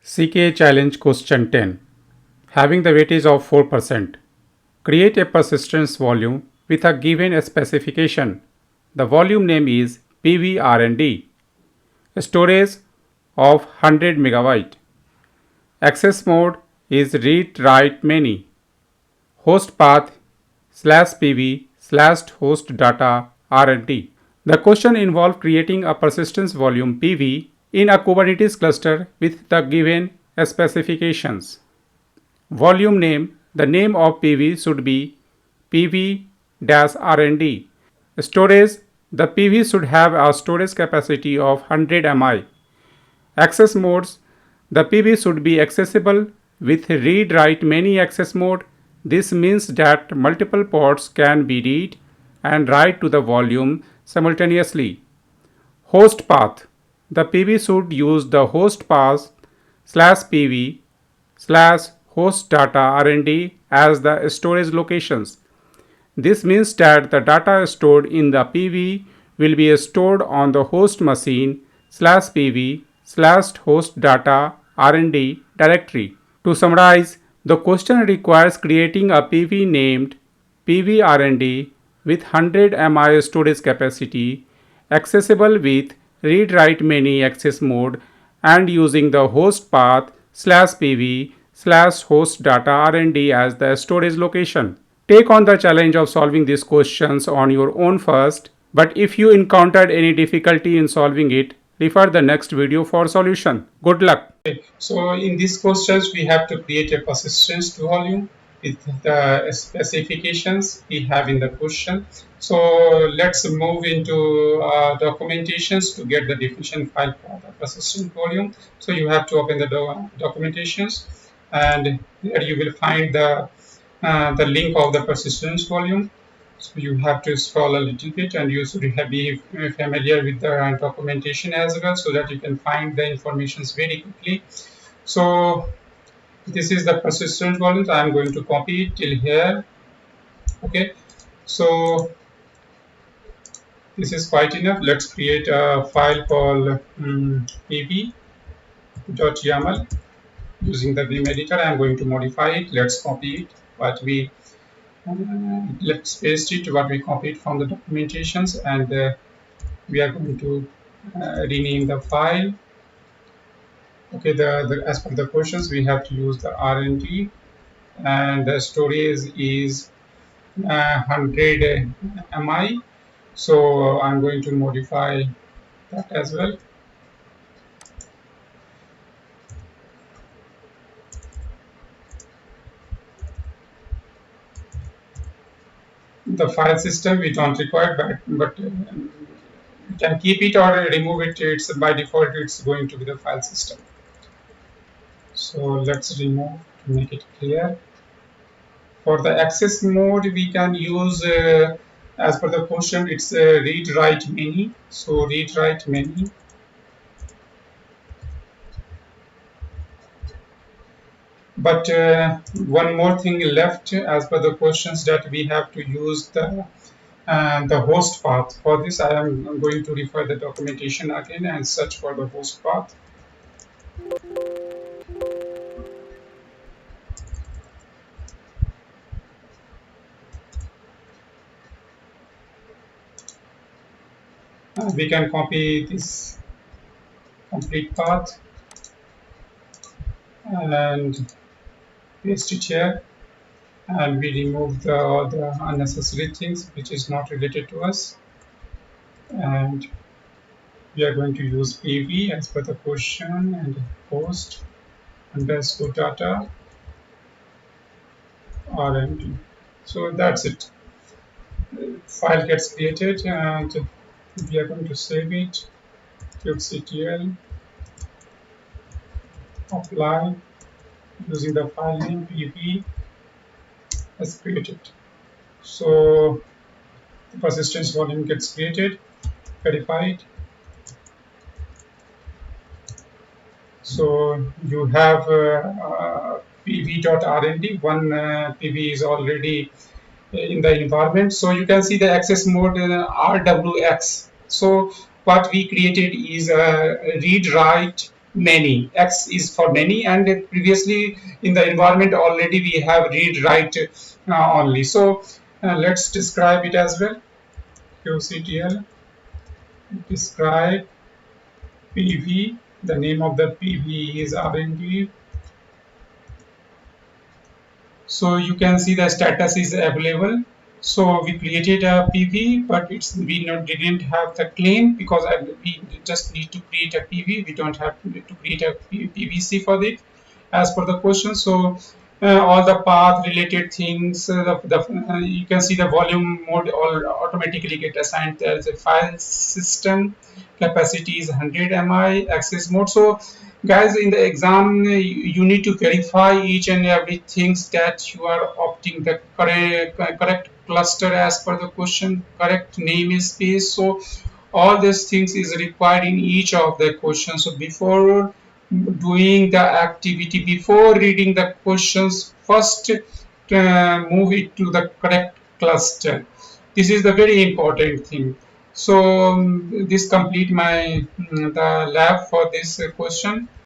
CKA Challenge Question 10. Having the weightage of 4%. Create a persistence volume with a given specification. The volume name is PVRND. Storage of 100 MB. Access mode is read write many. Host path /pv/host data RND. The question involved creating a persistence volume PV in a Kubernetes cluster with the given specifications. Volume name: the name of PV should be PV-RND. Storage: the PV should have a storage capacity of 100 MI. Access modes: the PV should be accessible with read-write many access mode. This means that multiple ports can be read and write to the volume simultaneously. Host path: the PV should use the host path /pv/host data RND as the storage locations. This means that the data stored in the PV will be stored on the host machine /pv/host data RND directory. To summarize, the question requires creating a PV named PVRND with 100 MI storage capacity, accessible with read-write many access mode, and using the host path /pv/host data RND as the storage location. Take on the challenge of solving these questions on your own first, but if you encountered any difficulty in solving it, refer the next video for solution. Good luck. So in these questions, we have to create a persistence volume with the specifications we have in the question. So let's move into documentations to get the definition file for the persistent volume. So you have to open the documentations, and here you will find the link of the persistence volume. So you have to scroll a little bit, and you should be familiar with the documentation as well, so that you can find the informations very quickly. So this is the persistent volume. I am going to copy it till here. Okay, so this is quite enough. Let's create a file called pv.yaml using the Vim editor. I am going to modify it. Let's copy it. Let's paste it what we copied from the documentations, and we are going to rename the file. Okay, as per the questions, we have to use the RND, and the storage is 100 MI. So I'm going to modify that as well. The file system we don't require, but you can keep it or remove it. It's by default, it's going to be the file system. So let's remove to make it clear. For the access mode, we can use as per the question, it's read write many. So read write many. But one more thing left as per the questions, that we have to use the host path. For this, I am going to refer the documentation again and search for the host path. We can copy this complete path and paste it here, and we remove all the unnecessary things which is not related to us, and we are going to use PV as per the question and host underscore data RND. So that's it. The file gets created, and we are going to save it. kubectl apply using the file name pv as created. So the persistence volume gets created, verified. So you have pv.rnd. One pv is already in the environment. So you can see the access mode RWX. So what we created is a read write many. X is for many, and previously in the environment already we have read write only. So let's describe it as well. QCTL describe PV. The name of the PV is RNG. So you can see the status is available. So we created a PV, but didn't have the claim because we just need to create a PV. We don't have to create a PVC for it as per the question. So all the path related things, you can see the volume mode all automatically get assigned as a file system. Capacity is 100 MI, access mode. So guys, in the exam you need to verify each and every things that you are opting the correct cluster as per the question, correct namespace. So all these things is required in each of the questions. So before doing the activity, before reading the questions, first move it to the correct cluster. This is the very important thing. So this complete my the lab for this question.